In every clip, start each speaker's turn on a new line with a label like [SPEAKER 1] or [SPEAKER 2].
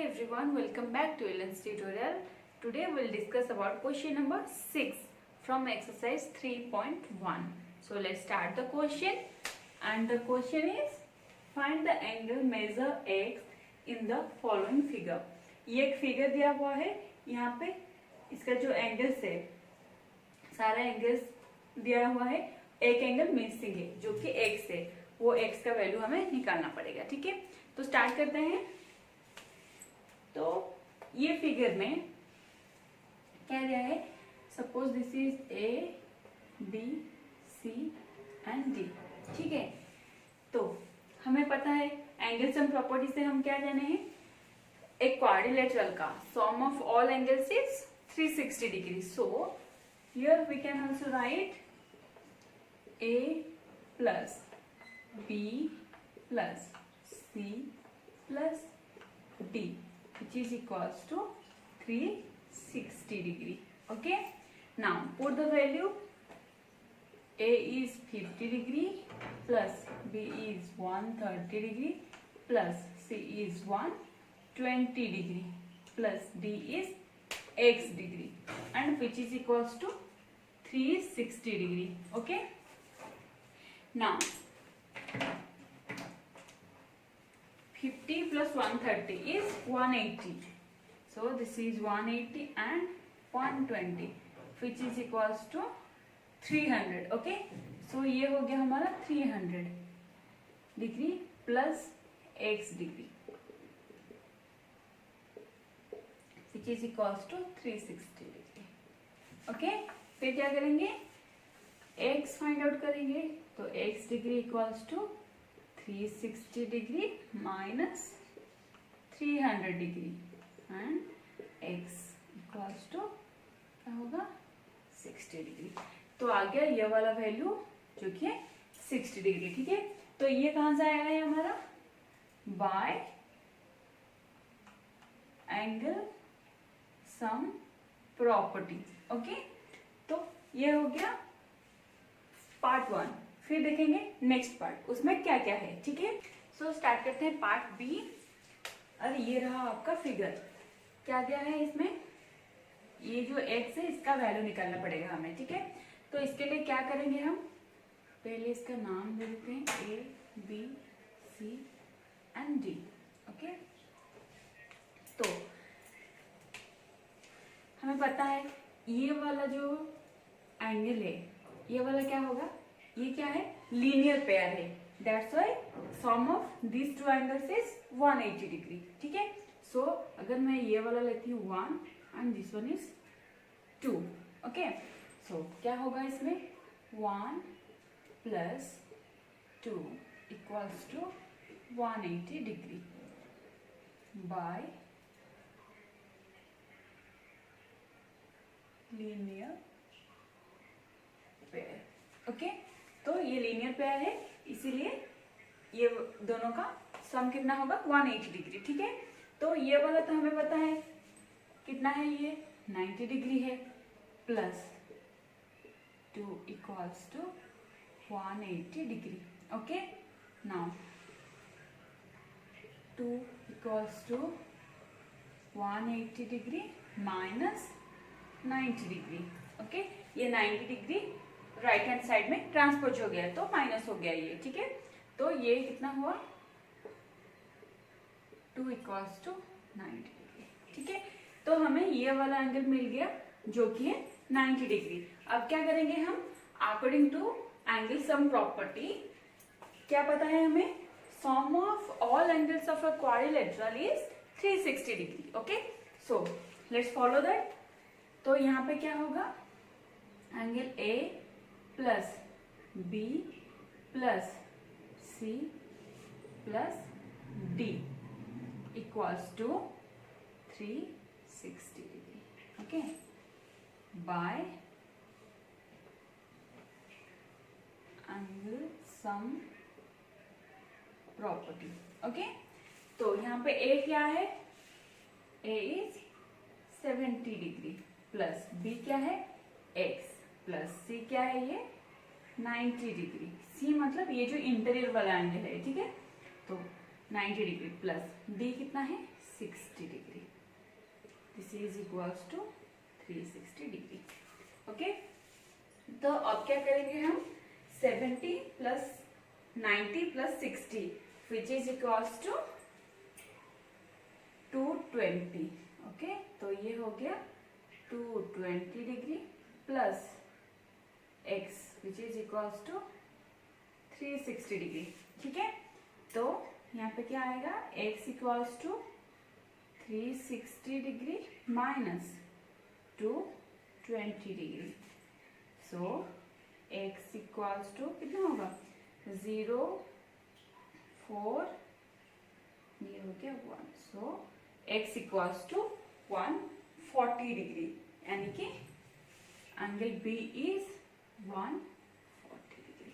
[SPEAKER 1] everyone, welcome back to Ellen's tutorial. Today we'll discuss about question number 6 from exercise 3.1. So let's start the question, and the question is find the angle measure x in the following figure. ये एक figure दिया हुआ है, यहाँ पे इसका जो angles है सारा एंगल्स दिया हुआ है, एक एंगल मिसिंग है जो कि x है, वो x का वैल्यू हमें निकालना पड़ेगा. ठीक है, तो स्टार्ट करते हैं. तो ये फिगर में क्या दिया है, suppose this is A B C and D. ठीक है, तो हमें पता है एंगल सम प्रॉपर्टी से हम क्या जाने हैं, एक क्वाड्रिलेटरल का sum of all angles is 360 degree. So here we can also write A plus B plus C plus D which is equals to 360 degree. Okay, now put the value. A is 50 degree plus B is 130 degree plus C is 120 degree plus D is x degree, and which is equals to 360 degree. Okay, now 50 plus 130 is 180. So this is 180 and 120 which is equals to 300. Okay, so ये हो गया हमारा 300 degree plus x degree which is equals to 360 degree. Okay, फिर क्या करेंगे, x find out करेंगे. तो x degree equals to 360 degree minus 300 degree and x equals to क्या होगा 60 डिग्री. तो आ गया ये वाला वैल्यू जो कि है 60 डिग्री. ठीक है, तो ये कहां से आया है हमारा, bye angle sum property. Okay, तो ये हो गया पार्ट 1. फिर देखेंगे नेक्स्ट पार्ट, उसमें क्या क्या है. ठीक है, सो स्टार्ट करते हैं पार्ट बी. और ये रहा आपका फिगर. क्या दिया है इसमें, ये जो x है इसका वैल्यू निकालना पड़ेगा हमें. ठीक है, तो इसके लिए क्या करेंगे, हम पहले इसका नाम दे देते हैं A B C and D. Okay, तो हमें पता है ये वाला जो एंगल है, ये वाला क्या होगा, ये क्या है, लीनियर पेयर है. That's why sum of this two angles is 180 degree. ठीक है, सो अगर मैं ये वाला लेती हूँ 1 and this one is 2. Okay, so क्या होगा इसमें, 1 plus 2 equals to 180 degree by linear pair. Okay, तो ये लीनियर पेयर है, इसीलिए ये दोनों का सम कितना होगा 180 डिग्री. ठीक है, तो ये वाला तो हमें पता है कितना है, ये 90 डिग्री है plus 2 equals to 180 degree. Okay, now 2 equals to 180 degree minus 90 degree. Okay, ये 90 डिग्री राइट हैंड साइड में ट्रांसपोज हो गया तो माइनस हो गया ये. ठीक है, तो ये कितना हुआ 2 इक्वल्स टू 90 डिग्री. ठीक है, तो हमें ये वाला एंगल मिल गया जो कि है 90 डिग्री. अब क्या करेंगे हम, according to angle sum property क्या पता है हमें, sum of all angles of a quadrilateral is 360 degree. Okay, so let's follow that. तो यहाँ पे क्या होगा, angle A plus B plus C plus D equals to 360 degree. Okay, by angle sum property. Okay, तो यहाँ पे A क्या है, A is 70 degree plus B क्या है x प्लस सी क्या है, ये 90 डिग्री. सी मतलब ये जो इंटीरियर वाला एंगल है. ठीक है, तो 90 डिग्री प्लस डी कितना है 360 degree. This is equals to 360 degree. Okay, तो अब क्या करेंगे हम 70 plus 90 plus 60 which is equals to 220. Okay, तो ये हो गया 220 degree plus x which is equals to 360 degree. ठीक है, तो यहाँ पे क्या आएगा x equals to 360 degree minus 220 degree. So x equals to कितना होगा 0 4 ये हो गया 1. सो x इक्वल्स टू 140 डिग्री यानी कि angle B is 140 degree.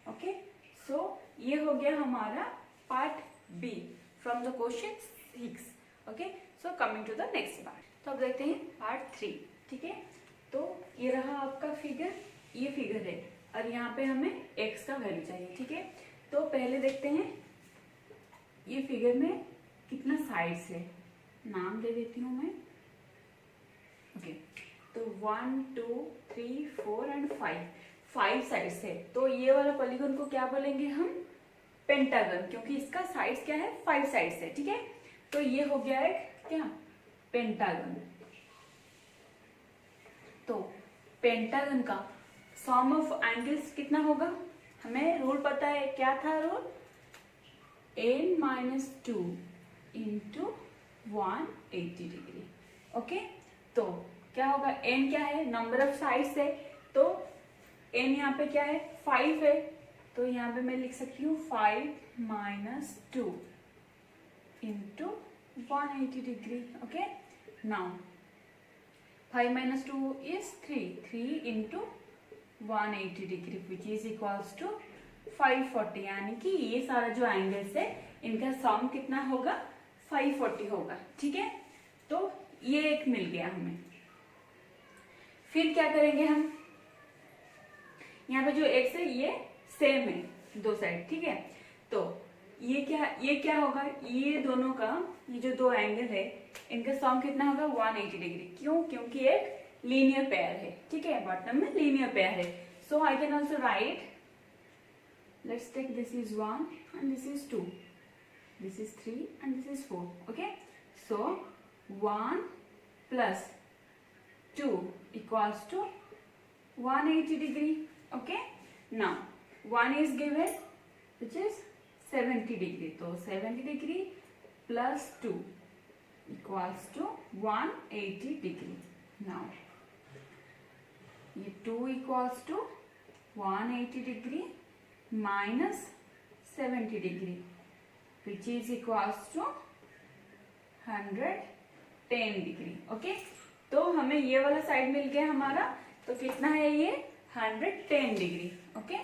[SPEAKER 1] Okay, so ये हो गया हमारा part B from the question 6. Okay, so coming to the next part. तो अब देखते हैं पार्ट 3. ठीक है, तो ये रहा आपका फिगर, ये फिगर है और यहाँ पे हमें x का वैल्यू चाहिए. ठीक है, तो पहले देखते हैं ये फिगर में कितना साइड्स है. नाम दे देती हूँ मैं. ओके, तो 1 2 3 4 एंड 5 साइड्स है. तो ये वाला पॉलीगन को क्या बोलेंगे हम पेंटागन, क्योंकि इसका साइड्स क्या है 5 साइड्स है. ठीक है, तो ये हो गया एक क्या पेंटागन. तो पेंटागन का सम ऑफ एंगल्स कितना होगा, हमें रूल पता है. क्या था rule, n-2 into 180 degree. Okay, तो क्या होगा n क्या है नंबर ऑफ साइड्स है, तो n यहाँ पे क्या है 5 है, तो यहाँ पे मैं लिख सकती हूँ 5 - 2 into 180 degree. Okay, now 5 - 2 is 3 into 180 degree which is equals to 540. यानी कि ये सारा जो एंगल्स है इनका सम कितना होगा 540 होगा. ठीक है, तो ये एक मिल गया हमें. फिर क्या करेंगे हम, यहाँ पे जो x है ये सेम है दो साइड. ठीक है, तो ये क्या होगा, ये दोनों का ये जो दो एंगल है इनका सम कितना होगा 180 डिग्री. क्यों, क्योंकि एक लीनियर पेयर है. ठीक है, बॉटम में लीनियर पेयर है. So I can also write, let's take this is 1 and this is 2, this is 3 and this is 4. Okay, so 1 plus 2 equals to 180 degree. Okay, now 1 is given which is 70 degree. So 70 degree plus 2 equals to 180 degree. Now ये 2 equals to 180 degree minus 70 degree which is equals to 110 degree. Okay, तो हमें ये वाला side मिल गया हमारा, तो कितना है ये 110 डिग्री. ओके,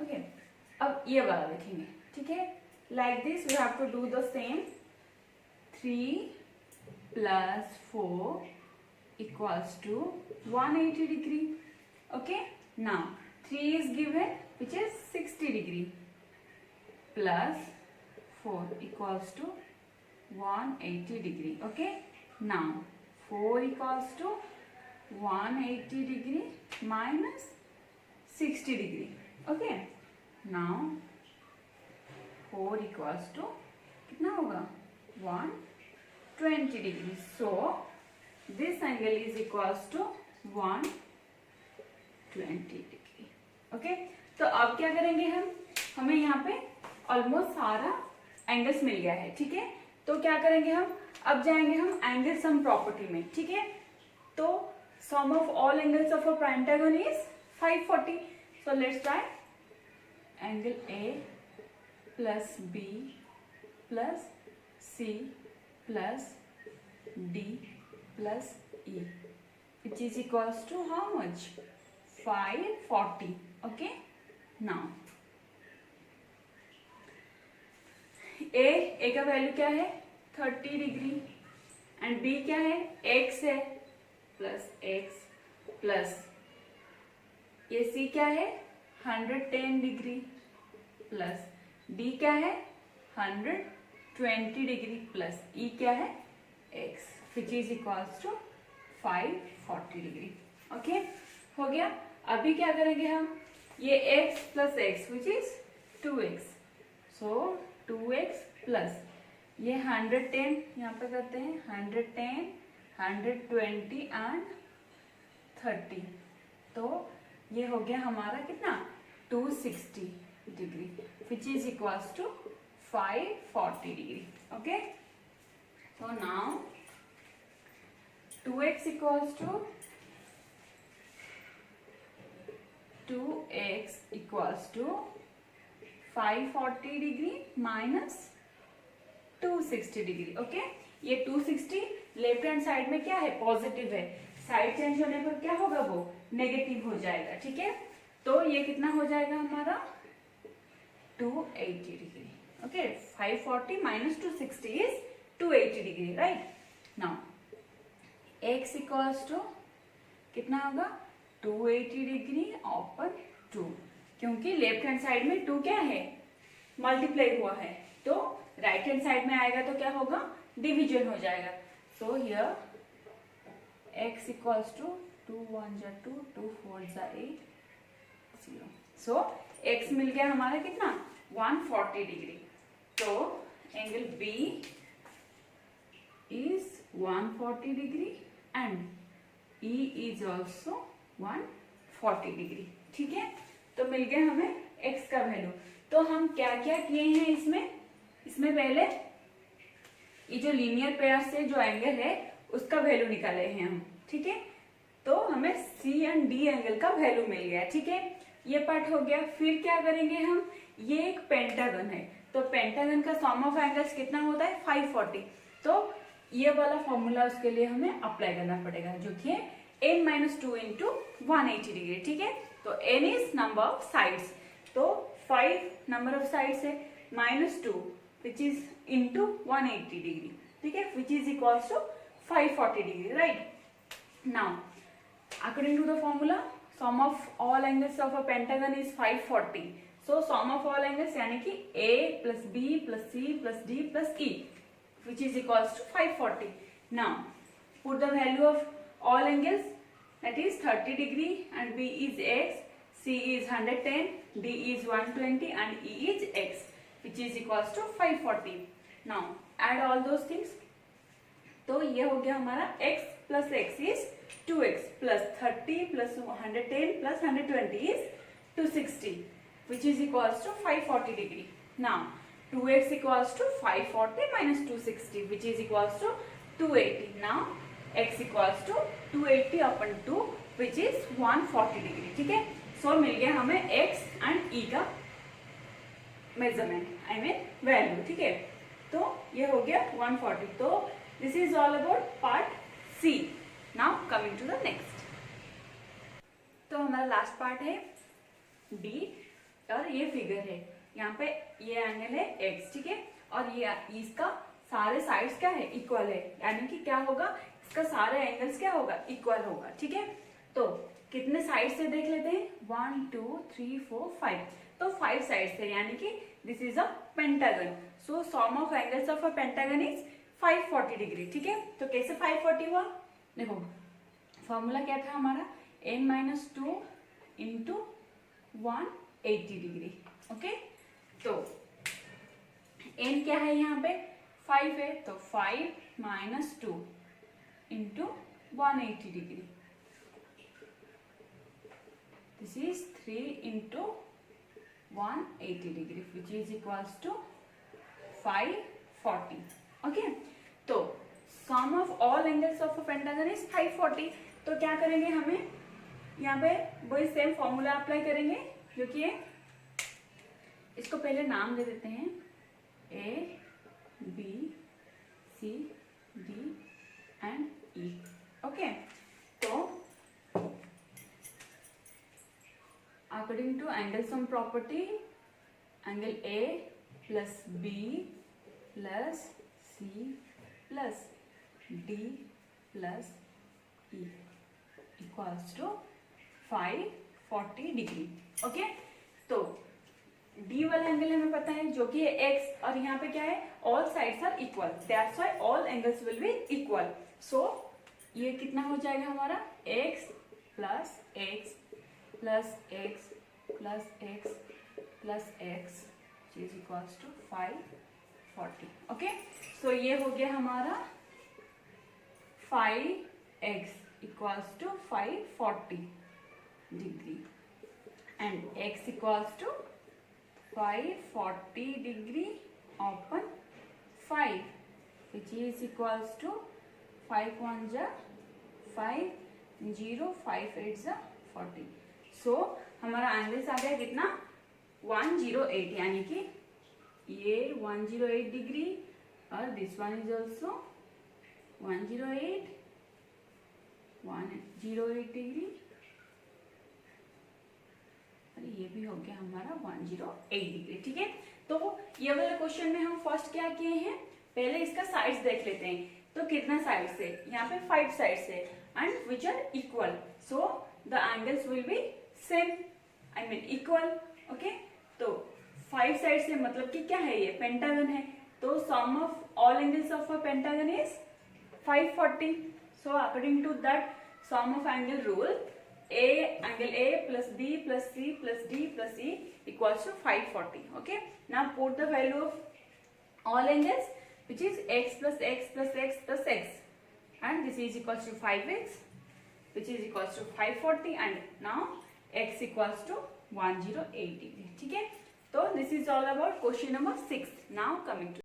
[SPEAKER 1] ओके, अब ये वाला देखेंगे. ठीक है, like this we have to do the same. 3 + 4 equals to 180 degree. Okay, now 3 is given which is 60 degree plus 4 equals to 180 degree. Okay, now 4 equals to 180 degree minus 60 degree. Okay, now 4 equals to कितना होगा 120 degree. So this angle is equals to 120 degree. Okay, तो अब क्या करेंगे हम, हमें यहाँ पे ऑलमोस्ट सारा एंगल्स मिल गया है. ठीक है, तो क्या करेंगे हम, अब जाएंगे हम एंगल सम प्रॉपर्टी में. ठीक है, तो sum of all angles of a pentagon is 540. So let's try. Angle A plus B plus C plus D plus E which is equals to how much 540. Okay, now A का value क्या है 30 degree and B क्या है x है plus x plus ये C क्या है 110 degree plus D क्या है 120 डिग्री प्लस ई क्या है x which is equals to 540 degree. Okay हो गया। अभी क्या करेंगे हम, ये x plus x which is 2x, so 2x plus ये 110 यहाँ पे करते हैं 110, 120 एंड 30, तो ये हो गया हमारा कितना 260 degree which is equals to 540 degree. Okay so now 2x equals to 540 degree minus 260 degree. Okay ये 260 लेफ्ट हैंड साइड में क्या है पॉजिटिव है, साइड चेंज होने पर क्या होगा वो नेगेटिव हो जाएगा। ठीक है तो ये कितना हो जाएगा हमारा 280 degree. Okay 540 minus 260 is 280 degree right. Now x equals to कितना होगा 280 डिग्री अपॉन 2, क्योंकि लेफ्ट हैंड साइड में 2 क्या है मल्टीप्लाई हुआ है, तो राइट हैंड साइड में आएगा तो क्या होगा डिवीजन हो जाएगा। So here x equals to 2 1 जा 2 2 4 जा 8 0, सो x मिल गया हमारा कितना 140 डिग्री। तो angle B is 140 degree and E is also 140 degree। ठीक है तो मिल गया हमें x का वैल्यू। तो हम क्या क्या किए हैं इसमें पहले ये जो लीनियर पेयर से जो एंगल है उसका वैल्यू निकाले हैं हम। ठीक है तो हमें C एंड D एंगल का वैल्यू मिल गया। ठीक है ये पार्ट हो गया। फिर क्या करेंगे हम, ये एक पेंटागन है तो पेंटागन का सम ऑफ एंगल्स कितना होता है 540, तो ये वाला फॉर्मूला उसके लिए हमें अप्लाई करना पड़ेगा जो कि है n-2 इंटू 180 डिग्री। ठीक है तो n is number of sides, तो 5 नंबर ऑफ साइड्स है -2 विच इज इंटू 180 डिग्री। ठीक है which is equals to 540 degree right. Now according to the formula sum of all angles of a pentagon is 540, so sum of all angles यानी कि a plus b plus c plus d plus e which is equals to 540. Now put the value of all angles, that is 30 degree and B is x, C is 110, D is 120 and E is x which is equals to 540. Now add all those things, तो ये हो गया हमारा x plus x is 2x plus 30 plus 110 plus 120 is 260 which is equals to 540 degree. Now 2x equals to 540 minus 260 which is equals to 280. Now x equals to 280 upon 2 which is 140 degree. ठीक है सो मिल गया हमें x and e का measurement I mean value. ठीक है तो ये हो गया 140। तो this is all about part C। Now coming to the next, तो हमारा लास्ट पार्ट है D और ये फिगर है, यहाँ पे ये एंगल है x। ठीक है और ये इसका सारे साइड्स क्या है इक्वल है, यानी कि क्या होगा इसका सारे एंगल्स क्या होगा इक्वल होगा। ठीक है तो कितने साइड से देख लेते हैं 1 2 3 4 5, तो 5 साइड से यानी कि this is a pentagon, so sum of angles of a pentagon is 540 degree. ठीक है तो कैसे 540 हुआ, देखो फॉर्मूला क्या था हमारा n-2 इंटू 180 डिग्री। ओके तो n क्या है यहाँ पे 5 है, तो 5 - 2 into 180 degree, this is 3 into 180 degree which is equals to 540। Okay तो sum of all angles of a pentagon is 540, तो क्या करेंगे हमें यहाँ पे वही सेम फॉर्मूला अप्लाई करेंगे जो कि है, इसको पहले नाम दे देते हैं A B C D and E। Okay तो according to angle sum property angle A plus B plus C plus D plus E equals to 540 degree. Okay तो डी वाला एंगल हमें पता है जो कि है एक्स, और यहाँ पे क्या है, all sides are equal, that's why all angles will be equal. So ये कितना हो जाएगा हमारा, x plus x plus x plus x plus x is equals to 540. Okay, so ये हो गया हमारा 5x equals to 540 degree and x equals to 540 degree upon 5 which is equals to 5 1 जा 5 0 5 8 जा 40. सो हमारा एंगल्स आ गया कितना, 108, यानी कि ये 108 डिग्री और this one is also 108 degree, ये भी हो गया हमारा 108 डिग्री. ठीक है, तो ये वाले क्वेश्चन में हम फर्स्ट क्या किए हैं, पहले इसका साइड्स देख लेते हैं. तो कितना साइड्स है, यहाँ पे 5 साइड्स है and which are equal, so the angles will be same, I mean equal. Okay, तो 5 साइड्स है मतलब कि क्या है, ये पेंटागन है, तो sum of all angles of a pentagon is 540. So according to that sum of angle rule, angle A plus B plus C plus D plus E equals to 540. Okay, now put the value of all angles, which is x plus x plus x plus x, and this is equals to 5x, which is equals to 540, and now x equals to 108 degree. ठीक है, तो this is all about question number 6. Now coming to